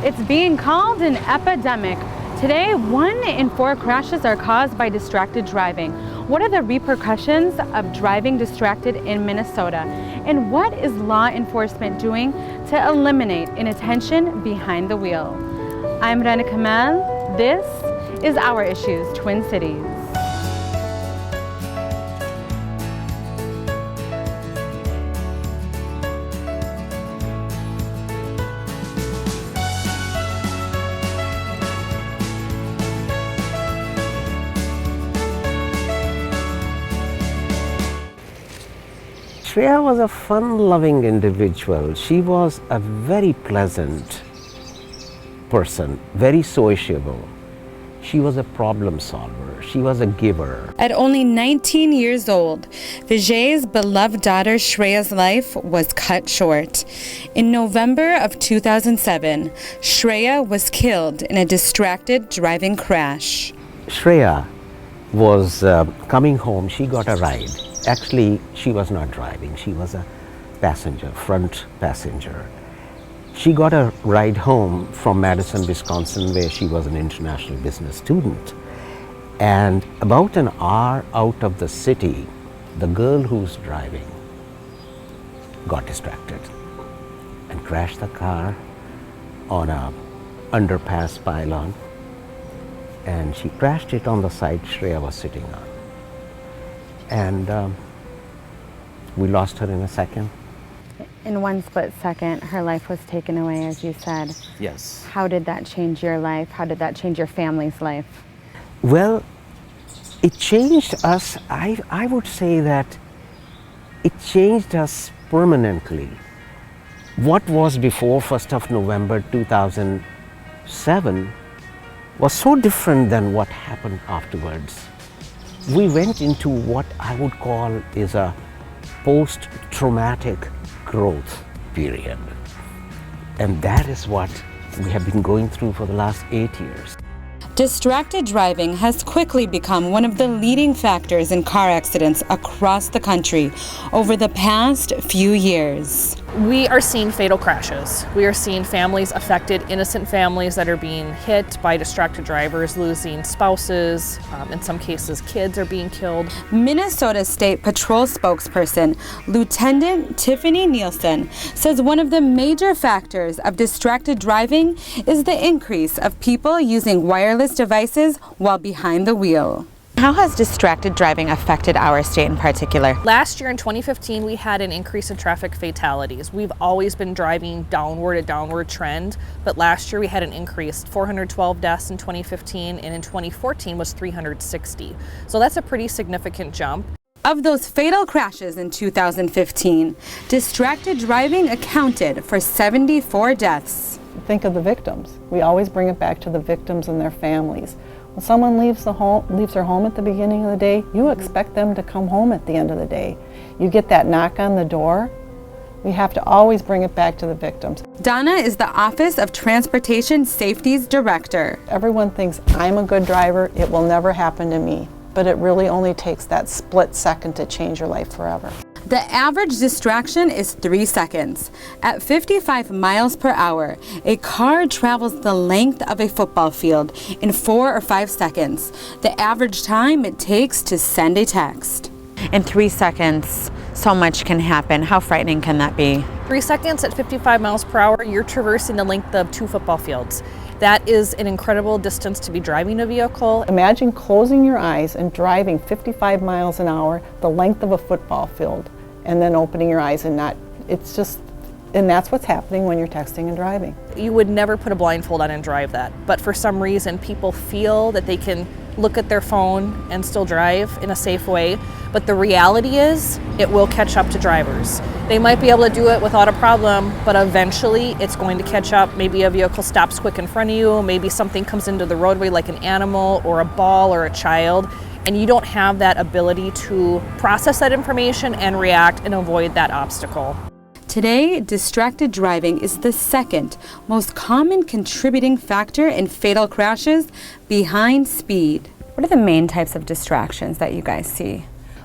It's being called an epidemic. Today, 1 in 4 crashes are caused by distracted driving. What are the repercussions of driving distracted in Minnesota? And what is law enforcement doing to eliminate inattention behind the wheel? I'm Rana Kamal. This is Our Issues Twin Cities. Shreya was a fun-loving individual. She was a very pleasant person, very sociable. She was a problem solver. She was a giver. At only 19 years old, Vijay's beloved daughter Shreya's life was cut short. In November of 2007, Shreya was killed in a distracted driving crash. Shreya was coming home. She got a ride. Actually, she was not driving. She was a passenger, front passenger. She got a ride home from Madison, Wisconsin, where she was an international business student. And about an hour out of the city, the girl who's driving got distracted and crashed the car on a underpass pylon. And she crashed it on the side Shreya was sitting on. And we lost her in a second. In one split second, her life was taken away, as you said. Yes. How did that change your life? How did that change your family's life? Well, it changed us. I would say that it changed us permanently. What was before 1st of November 2007 was so different than what happened afterwards. We went into what I would call is a post-traumatic growth period. And that is what we have been going through for the last 8 years. Distracted driving has quickly become one of the leading factors in car accidents across the country over the past few years. We are seeing fatal crashes. We are seeing families affected, innocent families that are being hit by distracted drivers, losing spouses. In some cases, kids are being killed. Minnesota State Patrol spokesperson Lieutenant Tiffany Nielsen says one of the major factors of distracted driving is the increase of people using wireless devices while behind the wheel. How has distracted driving affected our state in particular? Last year in 2015, we had an increase in traffic fatalities. We've always been driving downward, a downward trend, but last year we had an increase, 412 deaths in 2015, and in 2014 was 360. So that's a pretty significant jump. Of those fatal crashes in 2015, distracted driving accounted for 74 deaths. Think of the victims. We always bring it back to the victims and their families. When someone leaves their home at the beginning of the day, you expect them to come home at the end of the day. You get that knock on the door. We have to always bring it back to the victims. Donna is the Office of Transportation Safety's director. Everyone thinks I'm a good driver, it will never happen to me. But it really only takes that split second to change your life forever. The average distraction is 3 seconds. At 55 miles per hour, a car travels the length of a football field in 4 or 5 seconds, the average time it takes to send a text. In 3 seconds, so much can happen. How frightening can that be? 3 seconds at 55 miles per hour, you're traversing the length of 2 football fields. That is an incredible distance to be driving a vehicle. Imagine closing your eyes and driving 55 miles an hour, the length of a football field, and then opening your eyes and and that's what's happening when you're texting and driving. You would never put a blindfold on and drive that, but for some reason people feel that they can look at their phone and still drive in a safe way, but the reality is it will catch up to drivers. They might be able to do it without a problem, but eventually it's going to catch up. Maybe a vehicle stops quick in front of you, maybe something comes into the roadway like an animal or a ball or a child, and you don't have that ability to process that information and react and avoid that obstacle. Today, distracted driving is the second most common contributing factor in fatal crashes behind speed. What are the main types of distractions that you guys see?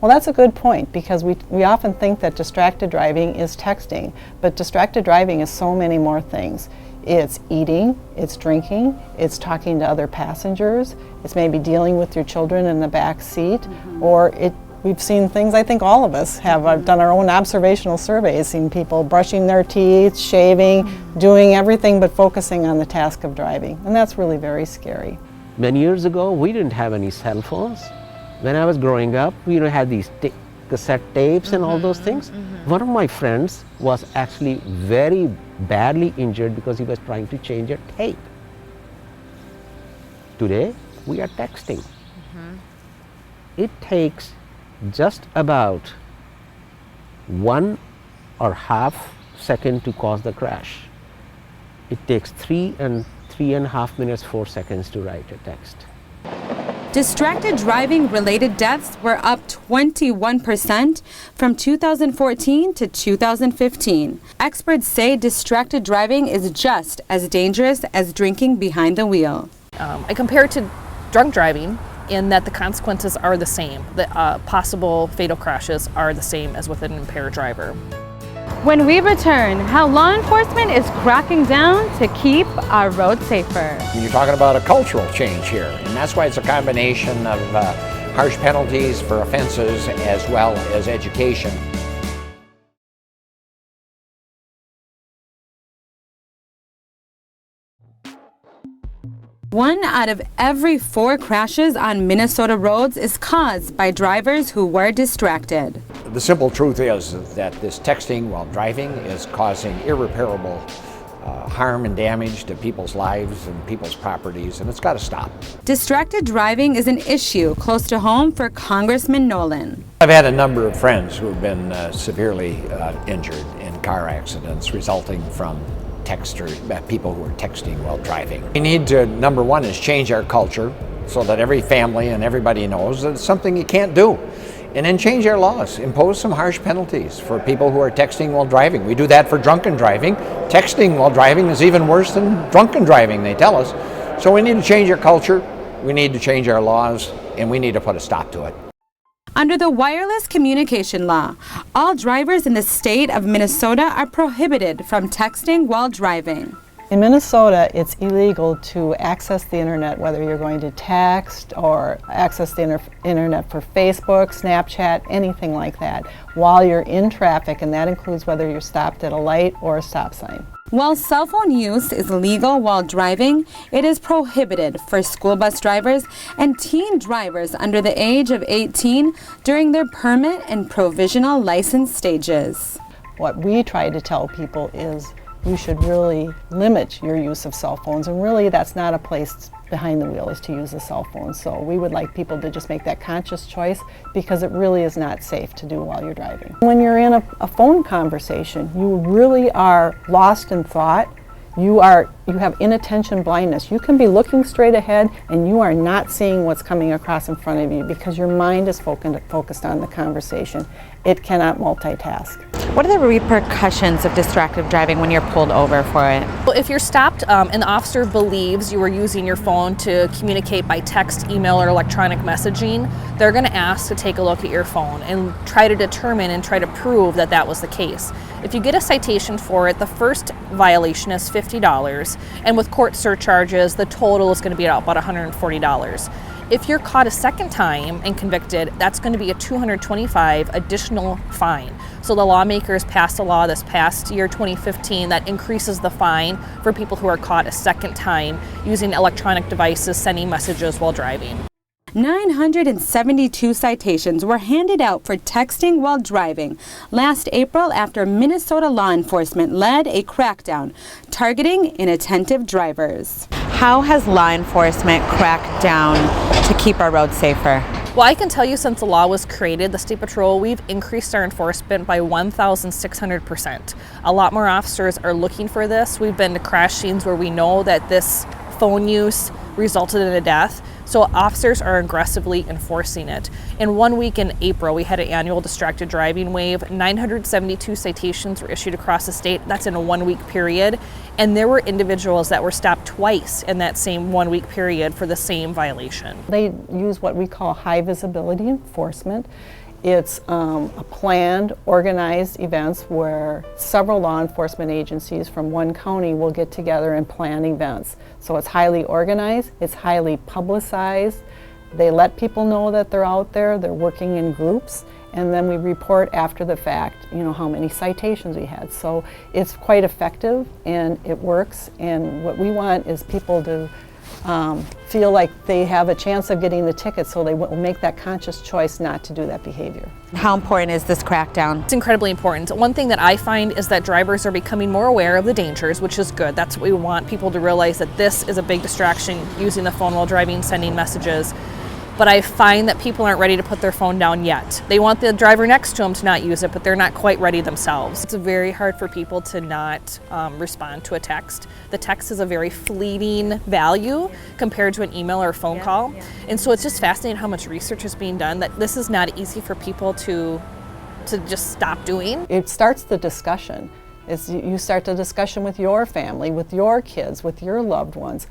Well, that's a good point, because we often think that distracted driving is texting, but distracted driving is so many more things. It's eating, it's drinking, it's talking to other passengers, it's maybe dealing with your children in the back seat, or we've seen things, I think all of us have done our own observational surveys, seen people brushing their teeth, shaving, doing everything but focusing on the task of driving. And that's really very scary. Many years ago, we didn't have any cell phones. When I was growing up, we had these cassette tapes and all those things. One of my friends was actually very badly injured because he was trying to change a tape. Today, we are texting. It takes just about 1.5 seconds to cause the crash. It takes 3.5 minutes, 4 seconds to write a text. Distracted driving related deaths were up 21% from 2014 to 2015. Experts say distracted driving is just as dangerous as drinking behind the wheel. I compare it to drunk driving in that the consequences are the same. The possible fatal crashes are the same as with an impaired driver. When we return, how law enforcement is cracking down to keep our roads safer. You're talking about a cultural change here, and that's why it's a combination of harsh penalties for offenses as well as education. One out of every 4 crashes on Minnesota roads is caused by drivers who were distracted. The simple truth is that this texting while driving is causing irreparable harm and damage to people's lives and people's properties, and it's got to stop. Distracted driving is an issue close to home for Congressman Nolan. I've had a number of friends who have been severely injured in car accidents resulting from people who are texting while driving. We need to, number one, is change our culture so that every family and everybody knows that it's something you can't do. And then change our laws, impose some harsh penalties for people who are texting while driving. We do that for drunken driving. Texting while driving is even worse than drunken driving, they tell us. So we need to change our culture, we need to change our laws, and we need to put a stop to it. Under the wireless communication law, all drivers in the state of Minnesota are prohibited from texting while driving. In Minnesota, it's illegal to access the internet, whether you're going to text or access the internet for Facebook, Snapchat, anything like that, while you're in traffic, and that includes whether you're stopped at a light or a stop sign. While cell phone use is legal while driving, it is prohibited for school bus drivers and teen drivers under the age of 18 during their permit and provisional license stages. What we try to tell people is you should really limit your use of cell phones, and really that's not a place behind the wheel is to use a cell phone. So we would like people to just make that conscious choice because it really is not safe to do while you're driving. When you're in a phone conversation, you really are lost in thought. You have inattention blindness. You can be looking straight ahead and you are not seeing what's coming across in front of you because your mind is focused on the conversation. It cannot multitask. What are the repercussions of distracted driving when you're pulled over for it? Well, if you're stopped and the officer believes you were using your phone to communicate by text, email, or electronic messaging, they're going to ask to take a look at your phone and try to determine and try to prove that that was the case. If you get a citation for it, the first violation is $50, and with court surcharges, the total is going to be about $140. If you're caught a second time and convicted, that's going to be a $225 additional fine. So the lawmakers passed a law this past year, 2015, that increases the fine for people who are caught a second time using electronic devices, sending messages while driving. 972 citations were handed out for texting while driving last April after Minnesota law enforcement led a crackdown targeting inattentive drivers. How has law enforcement cracked down to keep our roads safer? Well, I can tell you since the law was created, the State Patrol, we've increased our enforcement by 1,600%. A lot more officers are looking for this. We've been to crash scenes where we know that this phone use resulted in a death. So officers are aggressively enforcing it. In 1 week in April, we had an annual distracted driving wave. 972 citations were issued across the state. That's in a 1 week period. And there were individuals that were stopped twice in that same 1 week period for the same violation. They use what we call high visibility enforcement. It's a planned, organized events where several law enforcement agencies from one county will get together and plan events. So it's highly organized, it's highly publicized. They let people know that they're out there, they're working in groups, and then we report after the fact, you know, how many citations we had. So it's quite effective and it works, and what we want is people to feel like they have a chance of getting the ticket, so they will make that conscious choice not to do that behavior. How important is this crackdown? It's incredibly important. One thing that I find is that drivers are becoming more aware of the dangers, which is good. That's what we want people to realize, that this is a big distraction, using the phone while driving, sending messages. But I find that people aren't ready to put their phone down yet. They want the driver next to them to not use it, but they're not quite ready themselves. It's very hard for people to not respond to a text. The text is a very fleeting value compared to an email or a phone call. And so it's just fascinating how much research is being done, that this is not easy for people to just stop doing. It starts the discussion. You start the discussion with your family, with your kids, with your loved ones.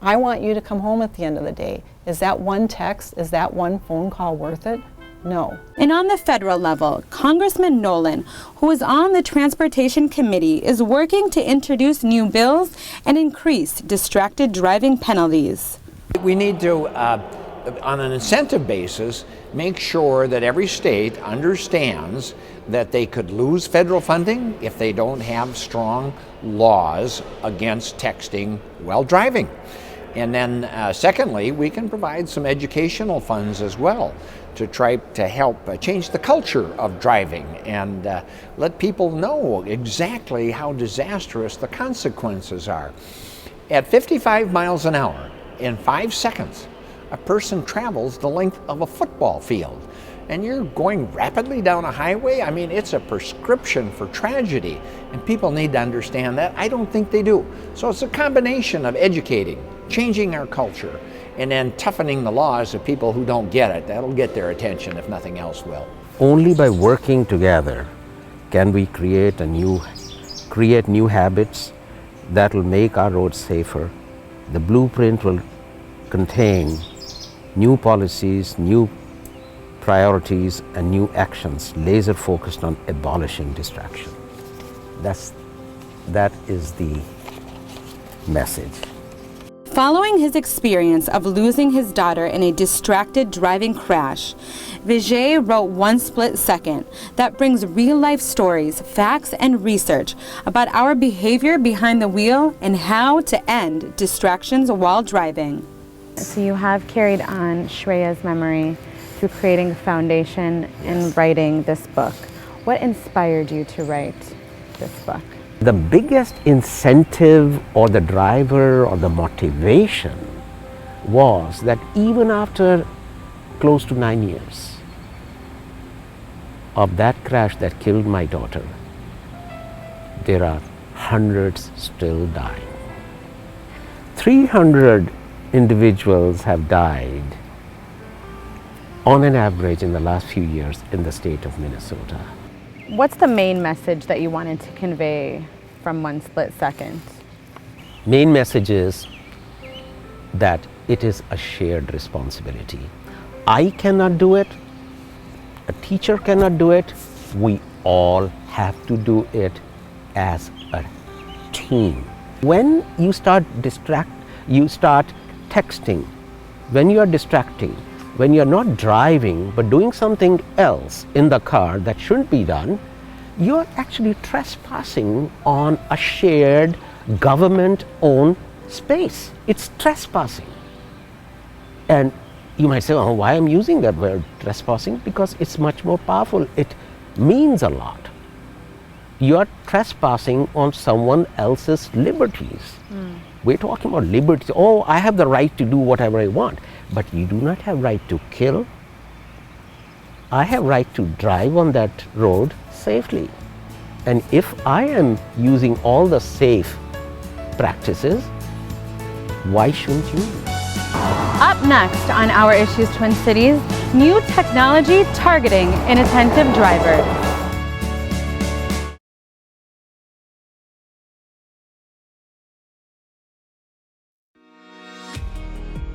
I want you to come home at the end of the day. Is that one text, is that one phone call worth it? No. And on the federal level, Congressman Nolan, who is on the Transportation Committee, is working to introduce new bills and increase distracted driving penalties. We need to, on an incentive basis, make sure that every state understands that they could lose federal funding if they don't have strong laws against texting while driving. And then secondly, we can provide some educational funds as well to try to help change the culture of driving and let people know exactly how disastrous the consequences are. At 55 miles an hour, in 5 seconds, a person travels the length of a football field. And you're going rapidly down a highway. I mean, it's a prescription for tragedy, and people need to understand that. I don't think they do. So it's a combination of educating, changing our culture, and then toughening the laws of people who don't get it. That'll get their attention if nothing else will. Only by working together can we create new habits that will make our roads safer. The blueprint will contain new policies, new priorities, and new actions laser focused on abolishing distraction. That is the message. Following his experience of losing his daughter in a distracted driving crash, Vijay wrote One Split Second that brings real-life stories, facts, and research about our behavior behind the wheel and how to end distractions while driving. So you have carried on Shreya's memory through creating the foundation and writing this book. What inspired you to write this book? The biggest incentive or the driver or the motivation was that even after close to 9 years of that crash that killed my daughter, there are hundreds still dying. 300 individuals have died on an average in the last few years in the state of Minnesota. What's the main message that you wanted to convey from One Split Second? Main message is that it is a shared responsibility. I cannot do it, a teacher cannot do it, we all have to do it as a team. When you start texting, when you are distracting, when you're not driving but doing something else in the car that shouldn't be done, you're actually trespassing on a shared government-owned space. It's trespassing. And you might say, oh, why I'm using that word trespassing? Because it's much more powerful. It means a lot. You're trespassing on someone else's liberties. We're talking about liberty. Oh, I have the right to do whatever I want. But you do not have right to kill. I have right to drive on that road safely. And if I am using all the safe practices, why shouldn't you? Up next on Our Issues Twin Cities, new technology targeting inattentive drivers.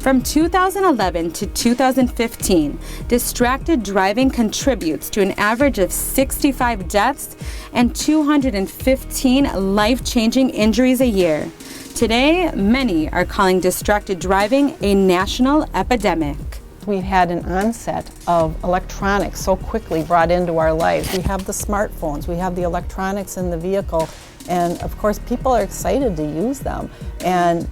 From 2011 to 2015, distracted driving contributes to an average of 65 deaths and 215 life-changing injuries a year. Today, many are calling distracted driving a national epidemic. We had an onset of electronics so quickly brought into our lives. We have the smartphones, we have the electronics in the vehicle, and of course people are excited to use them. And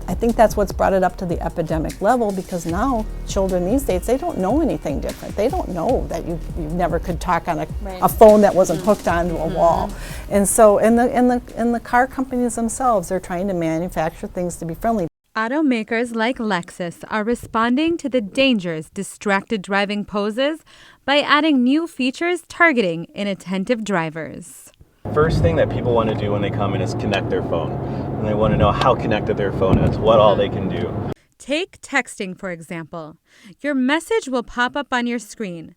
I think that's what's brought it up to the epidemic level, because now children these days, they don't know anything different. They don't know that you never could talk on a phone that wasn't hooked onto a wall. And so in the car companies themselves, they're trying to manufacture things to be friendly. Automakers like Lexus are responding to the dangers distracted driving poses by adding new features targeting inattentive drivers. First thing that people want to do when they come in is connect their phone. And they want to know how connected their phone is, what all they can do. Take texting, for example. Your message will pop up on your screen.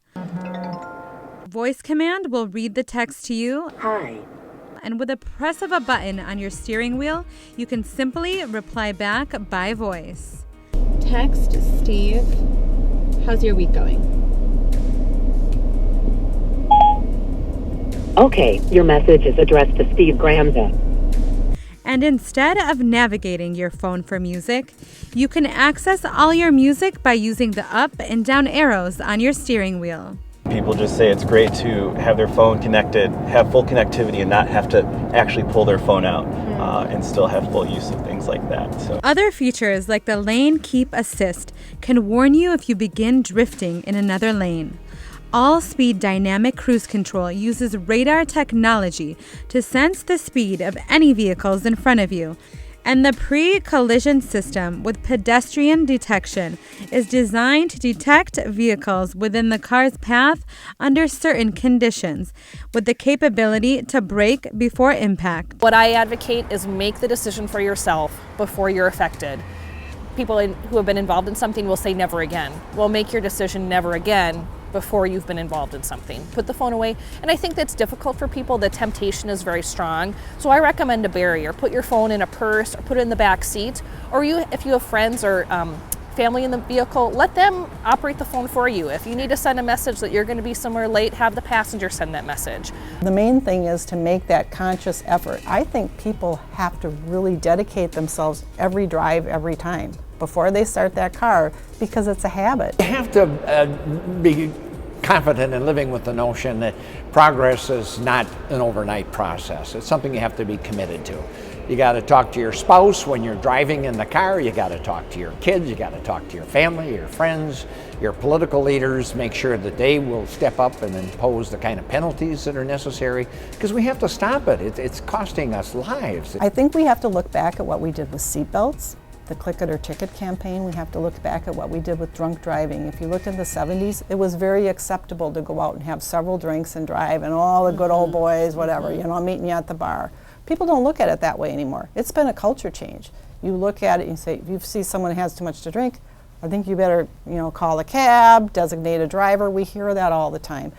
Voice command will read the text to you. Hi. And with a press of a button on your steering wheel, you can simply reply back by voice. Text Steve, how's your week going? Okay, your message is addressed to Steve Gramza. And instead of navigating your phone for music, you can access all your music by using the up and down arrows on your steering wheel. People just say it's great to have their phone connected, have full connectivity, and not have to actually pull their phone out and still have full use of things like that. So other features like the Lane Keep Assist can warn you if you begin drifting in another lane. All-speed dynamic cruise control uses radar technology to sense the speed of any vehicles in front of you. And the pre-collision system with pedestrian detection is designed to detect vehicles within the car's path under certain conditions, with the capability to brake before impact. What I advocate is make the decision for yourself before you're affected. People who have been involved in something will say never again. Well, make your decision never again before you've been involved in something. Put the phone away. And I think that's difficult for people. The temptation is very strong. So I recommend a barrier. Put your phone in a purse or put it in the back seat. Or if you have friends or family in the vehicle, let them operate the phone for you. If you need to send a message that you're going to be somewhere late, have the passenger send that message. The main thing is to make that conscious effort. I think people have to really dedicate themselves every drive, every time, before they start that car, because it's a habit. You have to be confident in living with the notion that progress is not an overnight process. It's something you have to be committed to. You got to talk to your spouse when you're driving in the car. You got to talk to your kids. You got to talk to your family, your friends, your political leaders. Make sure that they will step up and impose the kind of penalties that are necessary, because we have to stop it. It's costing us lives. I think we have to look back at what we did with seatbelts, the Click It or Ticket campaign. We have to look back at what we did with drunk driving. If you look in the 70s, it was very acceptable to go out and have several drinks and drive, and all the good old boys, whatever, I'm meeting you at the bar. People don't look at it that way anymore. It's been a culture change. You look at it and say, if you see someone who has too much to drink, I think you better, call a cab, designate a driver. We hear that all the time.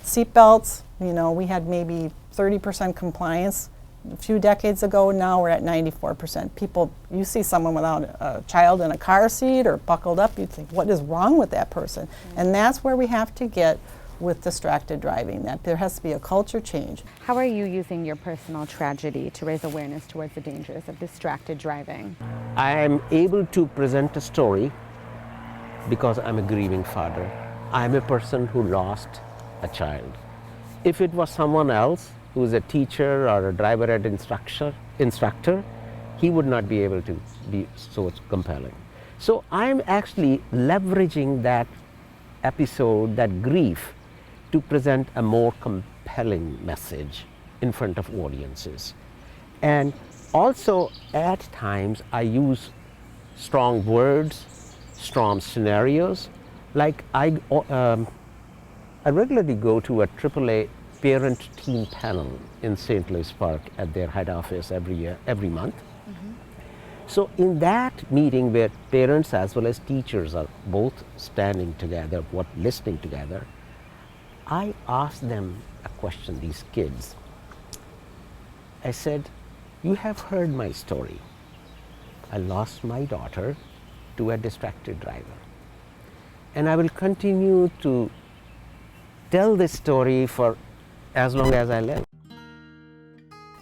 Seatbelts, we had maybe 30% compliance a few decades ago. Now we're at 94%. People, you see someone without a child in a car seat or buckled up, you'd think, what is wrong with that person? And that's where we have to get with distracted driving, that there has to be a culture change. How are you using your personal tragedy to raise awareness towards the dangers of distracted driving? I am able to present a story because I'm a grieving father. I'm a person who lost a child. If it was someone else who is a teacher or a driver ed instructor, he would not be able to be so compelling. So I'm actually leveraging that episode, that grief, to present a more compelling message in front of audiences. And also at times I use strong words, strong scenarios. Like I regularly go to a AAA parent-teen panel in St. Louis Park at their head office every month. So in that meeting where parents as well as teachers are both standing together, listening together, I asked them a question, these kids. I said, you have heard my story. I lost my daughter to a distracted driver. And I will continue to tell this story for as long as I live.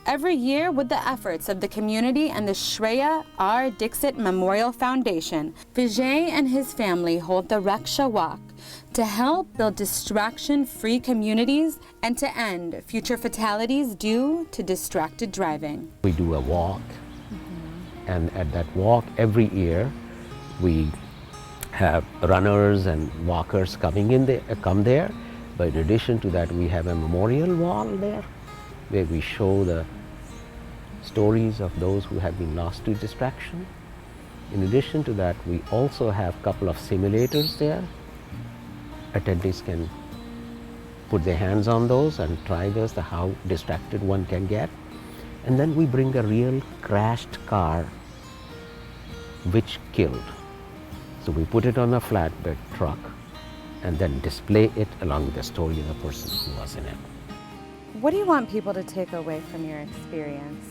Every year, with the efforts of the community and the Shreya R. Dixit Memorial Foundation, Vijay and his family hold the Raksha Walk to help build distraction-free communities and to end future fatalities due to distracted driving. We do a walk, and at that walk every year, we have runners and walkers come there. But in addition to that, we have a memorial wall there where we show the stories of those who have been lost to distraction. In addition to that, we also have a couple of simulators there. Attendees can put their hands on those and try this, how distracted one can get. And then we bring a real crashed car which killed. So we put it on a flatbed truck and then display it along with the story of the person who was in it. What do you want people to take away from your experience?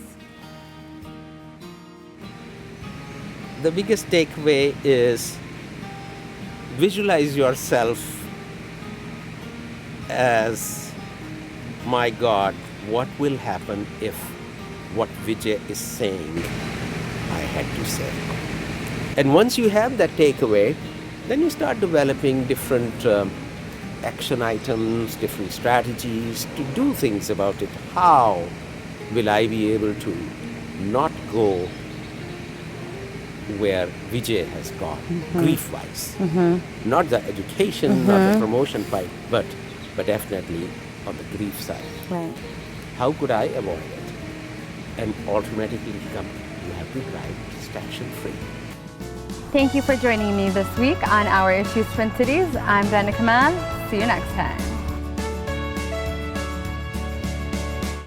The biggest takeaway is visualize yourself as, my God, what will happen if what Vijay is saying I had to say. And once you have that takeaway, then you start developing different action items, different strategies to do things about it. How will I be able to not go where Vijay has gone, grief-wise? Not the education, not the promotion part, but definitely on the grief side. Right. How could I avoid it? And automatically you have to drive distraction-free. Thank you for joining me this week on Our Issues Twin Cities. I'm Brenda Kamal. See you next time.